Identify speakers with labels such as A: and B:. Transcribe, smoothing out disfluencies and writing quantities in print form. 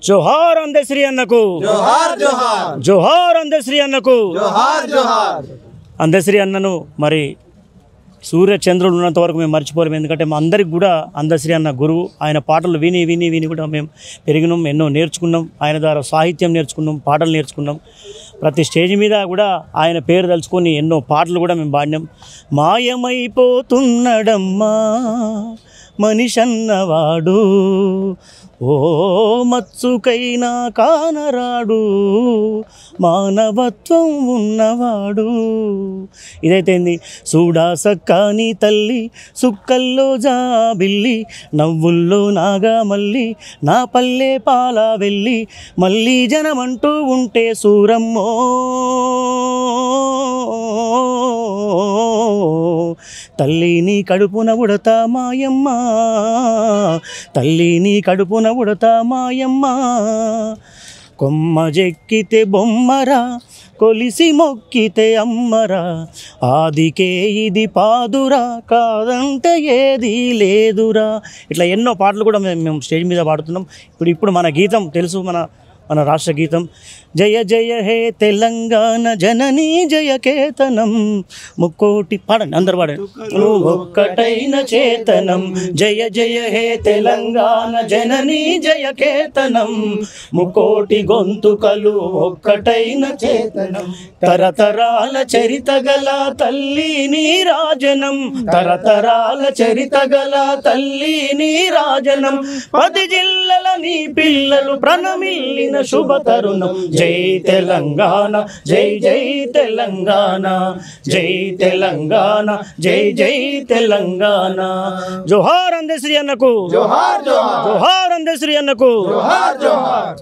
A: జోహార్ అందశ్రీ అన్నకు,
B: జోహార్ జోహార్,
A: జోహార్ అందశ్రీ అన్నకు,
B: జోహార్ జోహార్.
A: అందశ్రీ అన్నను మరి సూర్య చంద్రుడు ఉన్నంత వరకు మేము మర్చిపోలేము. ఎందుకంటే మా అందరికి కూడా అందశ్రీ అన్న గురువు. ఆయన పాటలు విని విని విని కూడా మేము పెరిగినాం, ఎన్నో నేర్చుకున్నాం. ఆయన ద్వారా సాహిత్యం నేర్చుకున్నాం, పాటలు నేర్చుకున్నాం. ప్రతి స్టేజ్ మీద కూడా ఆయన పేరు తలుచుకొని ఎన్నో పాటలు కూడా మేము పాడినాం. మాయమైపోతున్నడమ్మా మనిషన్నవాడు, ఓ మత్సుకైనా కానరాడు, మానవత్వం ఉన్నవాడు. ఇదైతే సూడా సక్కాని తల్లి, సుక్కల్లో జాబిల్లి, నవ్వుల్లో నాగా మల్లి, నా పల్లె పాల వెళ్ళి, మళ్ళీ జనమంటూ ఉంటే సూరమ్మో, తల్లి నీ కడుపున ఉడతా మాయమ్మ, తల్లి నీ కడుపున ఉడతా మాయమ్మ. కొమ్మ జెక్కితే బొమ్మరా, కొలిసి మొక్కితే అమ్మరా, ఆదికే ఇది పాదురా, కాదంటే ఏది లేదురా. ఇట్లా ఎన్నో పాటలు కూడా మేము స్టేజ్ మీద పాడుతున్నాం. ఇప్పుడు మన గీతం తెలుసు, మన రాష్ట్ర గీతం. జయ జయ హే తెలంగాణ జననీ జయ కేతనం, ముక్కోటి పాడండి, అందరు పాడండి. ఒక్కటైన చేతనం, జయ జయ హే తెలంగాణ జననీ జయ కేతనం, ముక్కోటి గొంతుకలు ఒక్కటైన చేతనం, తరతరాల చరిత గల తల్లి నీ రాజనం, తరతరాల చరిత గల తల్లి నీ రాజనం, 10 జిల్లల నీ పిల్లలు ప్రణమిల్లిన శుభ తరుణం. జై తెలంగాణ, జై జై తెలంగాణ, జై తెలంగాణ, జై జై తెలంగాణ. జోహార్ అందశ్రీ అన్నకు,
B: జోహార్ జోహార్,
A: జోహార్ అందశ్రీ అన్నకు,
B: జోహార్ జోహార్.